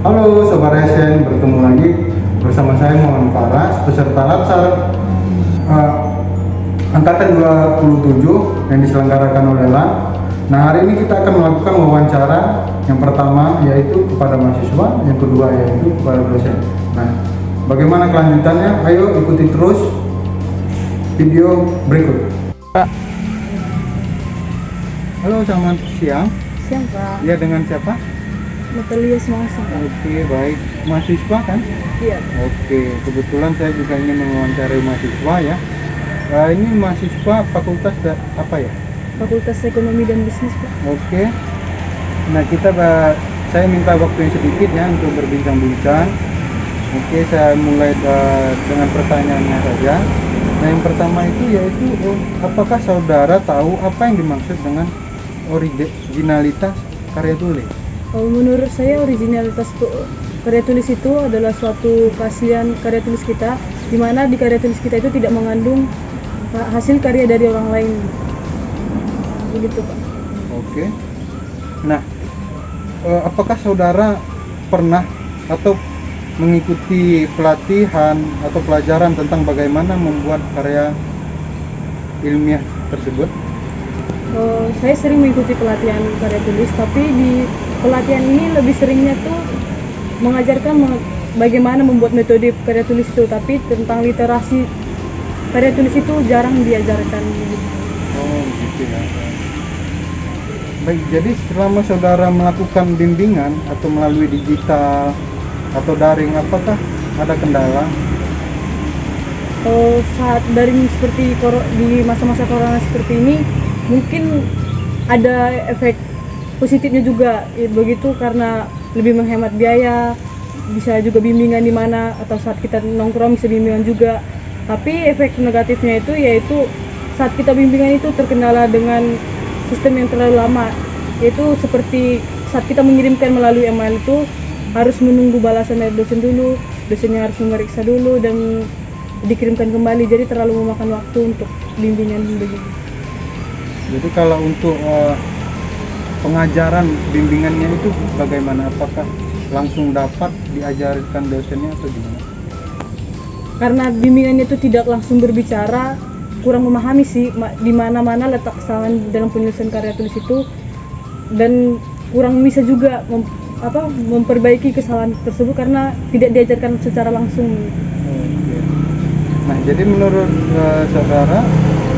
Halo Sobat Resen, bertemu lagi bersama saya Muhammad Faras, peserta Latsar Angkatan 27 yang diselenggarakan oleh LAN. Nah, hari ini kita akan melakukan wawancara. Yang pertama yaitu kepada mahasiswa, yang kedua yaitu kepada dosen. Nah, bagaimana kelanjutannya? Ayo ikuti terus video berikut. Pak. Halo, selamat siang. Siang, Pak. Ya, dengan siapa? Natalia Semangsa. Oke, baik. Mahasiswa kan? Iya. Oke, kebetulan saya juga ingin mewawancarai mahasiswa ya. Ini mahasiswa fakultas apa ya? Fakultas Ekonomi dan Bisnis, Pak. Oke. Nah, saya minta waktu yang sedikit ya untuk berbincang-bincang. Oke, saya mulai dengan pertanyaannya saja. Nah, yang pertama itu yaitu apakah saudara tahu apa yang dimaksud dengan originalitas karya tulis? Menurut saya originalitas karya tulis itu adalah suatu keaslian karya tulis kita, di mana di karya tulis kita itu tidak mengandung hasil karya dari orang lain. Begitu, Pak. Oke. Nah, apakah saudara pernah atau mengikuti pelatihan atau pelajaran tentang bagaimana membuat karya ilmiah tersebut? Saya sering mengikuti pelatihan karya tulis, tapi di pelatihan ini lebih seringnya tuh mengajarkan bagaimana membuat metode karya tulis itu, tapi tentang literasi karya tulis itu jarang diajarkan. Oh, gitu ya. Baik, jadi selama saudara melakukan bimbingan atau melalui digital atau daring, apakah ada kendala? Saat daring seperti di masa-masa corona seperti ini, mungkin ada efek positifnya juga begitu, karena lebih menghemat biaya, bisa juga bimbingan di mana, atau saat kita nongkrong bisa bimbingan juga. Tapi efek negatifnya itu yaitu saat kita bimbingan itu terkendala dengan sistem yang terlalu lama, yaitu seperti saat kita mengirimkan melalui email itu harus menunggu balasan dari dosen dulu, dosennya harus memeriksa dulu dan dikirimkan kembali, jadi terlalu memakan waktu untuk bimbingan begitu. Jadi kalau untuk pengajaran bimbingannya itu bagaimana? Apakah langsung dapat diajarkan dosennya atau gimana? Karena bimbingannya itu tidak langsung berbicara, kurang memahami sih di mana-mana letak kesalahan dalam penyelesaian karya tulis itu, dan kurang bisa juga memperbaiki kesalahan tersebut karena tidak diajarkan secara langsung. Oke. Nah, jadi menurut saudara,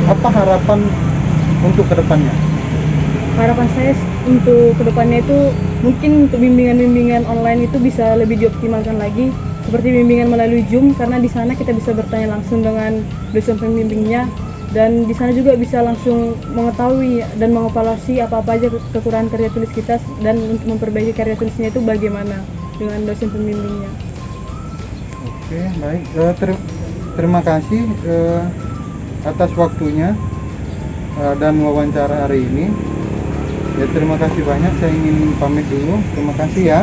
apa harapan untuk kedepannya? Harapan saya untuk kedepannya itu mungkin untuk bimbingan-bimbingan online itu bisa lebih dioptimalkan lagi, seperti bimbingan melalui Zoom, karena di sana kita bisa bertanya langsung dengan dosen pembimbingnya, dan di sana juga bisa langsung mengetahui dan mengevaluasi apa-apa aja kekurangan karya tulis kita, dan untuk memperbaiki karya tulisnya itu bagaimana dengan dosen pembimbingnya. Oke, baik. Terima kasih atas waktunya dan wawancara hari ini. Ya, terima kasih banyak. Saya ingin pamit dulu. Terima kasih ya.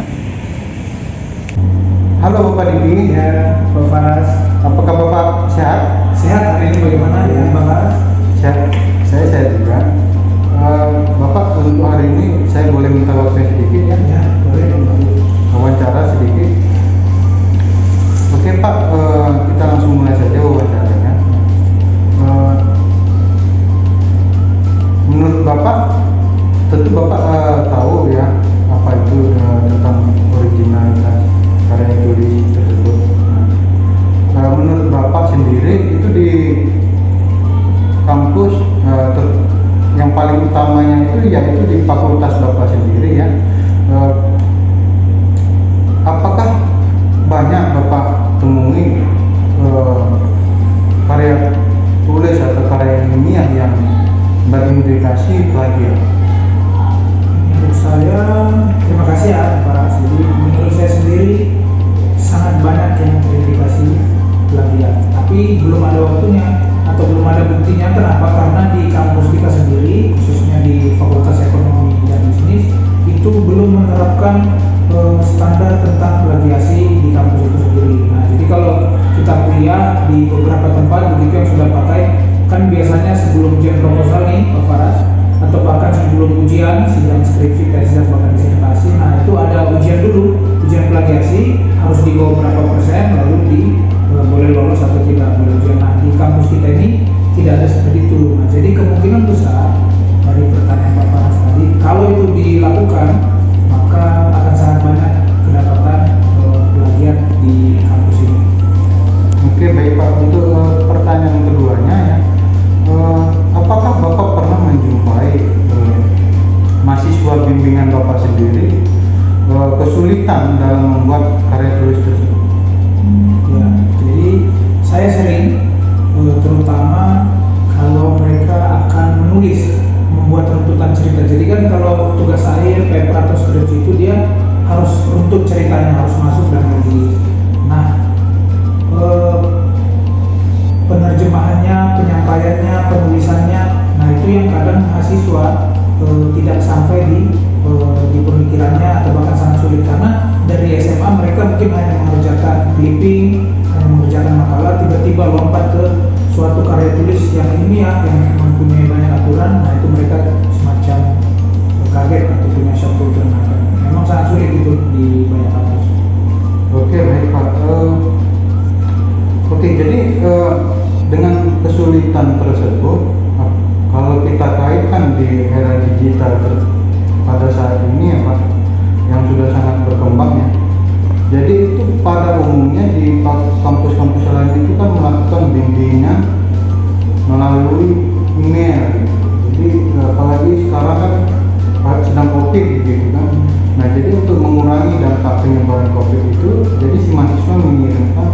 Halo Bapak Didi. Ya, Pak Faras. Apakah Bapak sehat? Sehat, hari ini bagaimana ya, Pak Faras? Sehat. Saya sehat juga. Bapak, untuk hari ini saya boleh minta waktu sedikit ya? Ya, boleh. Wawancara sedikit. Oke Pak, kita langsung mulai saja wawancaranya. Menurut Bapak, tentu Bapak tahu ya apa itu tentang originalitas karya tulis tersebut. Menurut Bapak sendiri itu di kampus yang paling utamanya itu yaitu di fakultas Bapak sendiri ya. Apakah banyak Bapak temui karya tulis atau karya ilmiah yang berindikasi plagiat? Menurut saya, terima kasih ya, Pak Faras. Jadi menurut saya sendiri sangat banyak yang terindikasi plagiat, tapi belum ada waktunya atau belum ada buktinya. Kenapa? Karena di kampus kita sendiri, khususnya di Fakultas Ekonomi dan Bisnis, itu belum menerapkan standar tentang plagiasi di kampus itu sendiri. Nah, jadi kalau kita kuliah di beberapa tempat begitu yang sudah pakai, kan biasanya sebelum ujian proposal nih, Pak Faras, atau bahkan sebelum ujian sidang skripsi, tesis, bahkan disertasi, nah itu ada ujian dulu, ujian plagiat. seleksi harus di bawah berapa persen lalu boleh lolos atau tidak boleh ujian. Nah, di kampus kita ini tidak ada seperti itu. Nah, jadi kemungkinan besar dari pertanyaan Pak Farhan tadi, kalau itu dilakukan maka akan sangat banyak kedapatan plagiat di kampus ini. Oke, baik Pak. Untuk pertanyaan keduanya ya, apakah Bapak pernah menjumpai mahasiswa bimbingan Bapak sendiri kesulitan dalam membuat karya tulis tersebut? Ya, jadi saya sering terutama kalau mereka akan menulis, membuat runtutan cerita. Jadi kan kalau tugas akhir, paper atau skripsi itu dia harus runtut ceritanya, harus masuk dan logis. Nah, penerjemahannya, penyampaiannya, penulisannya, nah itu yang kadang mahasiswa tidak sampai di pemikirannya atau bahkan sangat sulit karena dari SMA mereka mungkin hanya mengerjakan clipping, hanya mengerjakan makalah, tiba-tiba lompat ke suatu karya tulis yang ilmiah yang mempunyai banyak aturan. Nah itu mereka semacam kaget atau punya shock culture. Memang sangat sulit itu di banyak kampus. Oke, baik Pak. Oke, jadi dengan kesulitan tersebut, kalau kita kaitkan di era digital pada saat ini ya Pak, yang sudah sangat berkembang ya. Jadi itu pada umumnya di kampus-kampus lain itu kan melakukan bimbingan melalui email. Jadi apalagi sekarang kan sedang COVID gitu kan. Nah jadi untuk mengurangi dampak penyebaran COVID itu, jadi si mahasiswa mengirimkan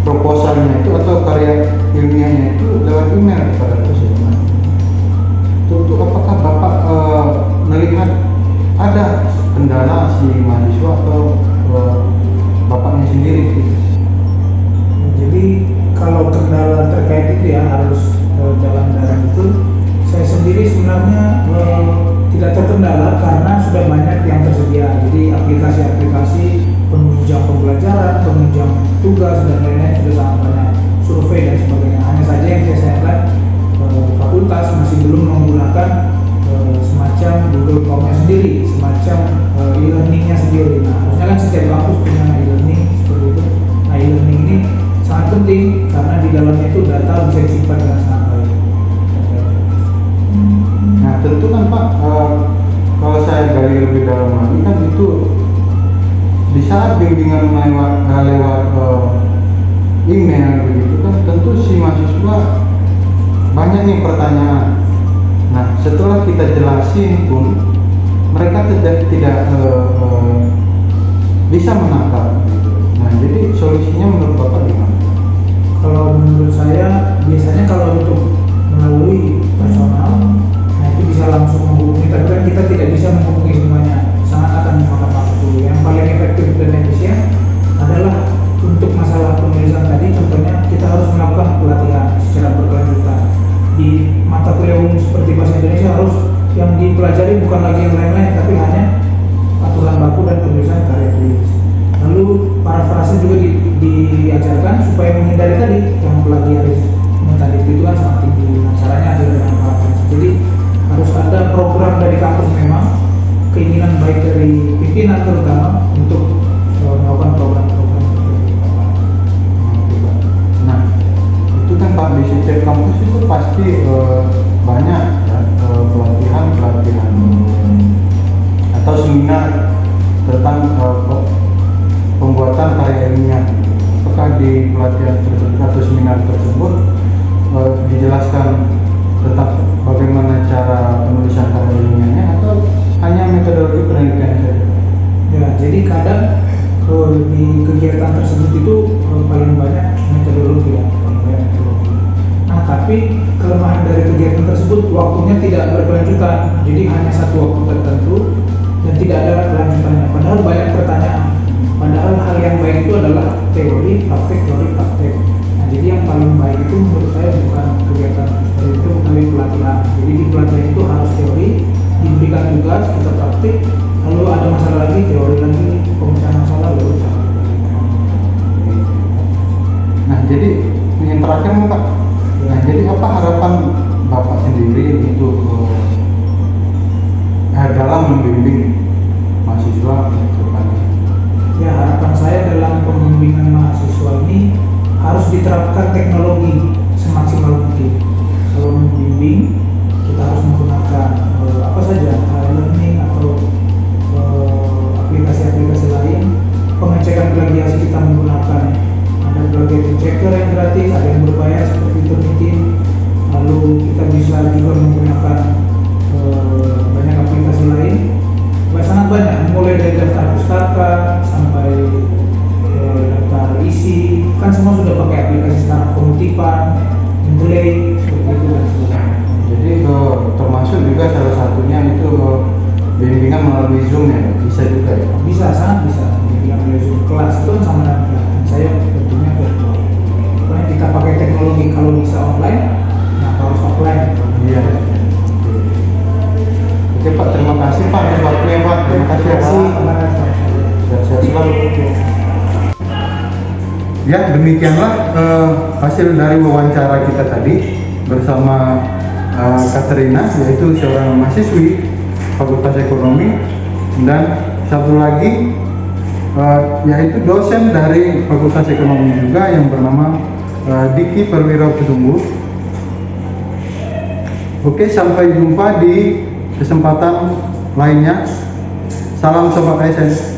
proposalnya itu atau karya ilmiahnya itu lewat email kepada dosen. Untuk apakah Bapak melihat ada kendala si mahasiswa atau Bapaknya sendiri gitu? Jadi kalau kendala terkait itu ya harus dalam dalam itu, saya sendiri sebenarnya tidak terkendala karena sudah banyak yang tersedia. Jadi aplikasi-aplikasi penunjang pembelajaran, penunjang tugas dan lain-lain sudah sangat banyak, survei dan sebagainya. Hanya saja yang saya sayangkan fakultas masih belum menggunakan semacam Google Form-nya sendiri, semacam e-learning-nya sendiri. Nah, harusnya kan setiap kampus punya e-learning seperti itu. Nah, e-learning ini sangat penting karena di dalamnya itu data bisa disimpan dengan sangat baik. Nah, tentu kan Pak, kalau saya gali lebih dalam lagi kan itu di saat bimbingan lewat email begitu kan, tentu si mahasiswa banyak nih pertanyaan. Nah, setelah kita jelasin pun mereka tidak bisa menangkap. Gitu. Nah, jadi solusinya menurut Bapak gimana? Kalau menurut saya biasanya kalau untuk melalui personal, nah itu bisa langsung menghubungi. Tapi kan kita tidak bisa menghubungi semuanya, sangat akan memakan waktu dulu. Yang paling efektif dan efisien adalah untuk masalah penulisan tadi, contohnya kita harus melakukan pelatihan secara berkelanjutan. Di mata kuliah umum seperti bahasa Indonesia harus yang dipelajari bukan lagi yang lain-lain, tapi hanya aturan baku dan penulisan karya tulis. Lalu parafrase juga diajarkan supaya menghindari tadi yang plagiarisme tadi itu kan sangat tinggi. Nah, caranya adalah dengan parafrase. Jadi harus ada program dari kampus, memang keinginan baik dari pimpinan terutama untuk melakukan program-program seperti itu. Nah, itu kan Pak, di setiap kampus itu pasti banyak ya, pelatihan atau seminar tentang pembuatan karya ilmiah. Apakah di pelatihan tersebut atau seminar tersebut dijelaskan tentang bagaimana cara penulisan karya ilmiahnya atau hanya metodologi penelitian saja? Ya, jadi kadang di kegiatan tersebut itu paling banyak metodologi ya, paling banyak metodologi. Nah, tapi kelemahan dari kegiatan tersebut waktunya tidak berkelanjutan, jadi hanya satu waktu tertentu dan tidak ada kelanjutannya. Padahal banyak pertanyaan. Padahal hal yang baik itu adalah teori, praktek. Nah, jadi yang paling baik itu menurut saya bukan kegiatan seperti itu, tapi pelatihan. Jadi di pelatihan itu harus teori, diberikan tugas, kita praktik, lalu ada masalah lagi, teori lagi, pemecahan masalah, lalu cara. Nah, jadi yang terakhir nih Pak. Nah, jadi apa harapan Bapak sendiri untuk dalam membimbing mahasiswa ke depannya? ini harus diterapkan teknologi semaksimal mungkin. Kalau membimbing, kita harus menggunakan apa saja, e-learning atau aplikasi-aplikasi lain. Pengecekan plagiasi kita menggunakan ada plagiarism checker yang gratis, ada yang berbayar seperti Turnitin. Lalu kita bisa juga menggunakan banyak aplikasi lain. Sangat banyak, mulai dari daftar pustaka sampai daftar isi, kan semua sudah pakai aplikasi sekarang, pengutipan, mendelay, seperti itu dan sebagainya. Jadi termasuk juga salah satunya itu bimbingan melalui Zoom ya, bisa juga ya? Bisa, sangat bisa. Bimbingan melalui Zoom, kelas itu sama dengan pelatihan saya tentunya virtual. Pokoknya kita pakai teknologi, kalau bisa online, nah harus offline. Iya. Oke Pak, terima kasih Pak atas waktunya Pak. Terima kasih ya Pak. Sehat selalu. Ya, demikianlah hasil dari wawancara kita tadi bersama Katerina, yaitu seorang mahasiswi Fakultas Ekonomi, dan satu lagi yaitu dosen dari Fakultas Ekonomi juga yang bernama Diki Perwira Pusumbu. Oke, sampai jumpa di kesempatan lainnya. Salam Sobat ASN.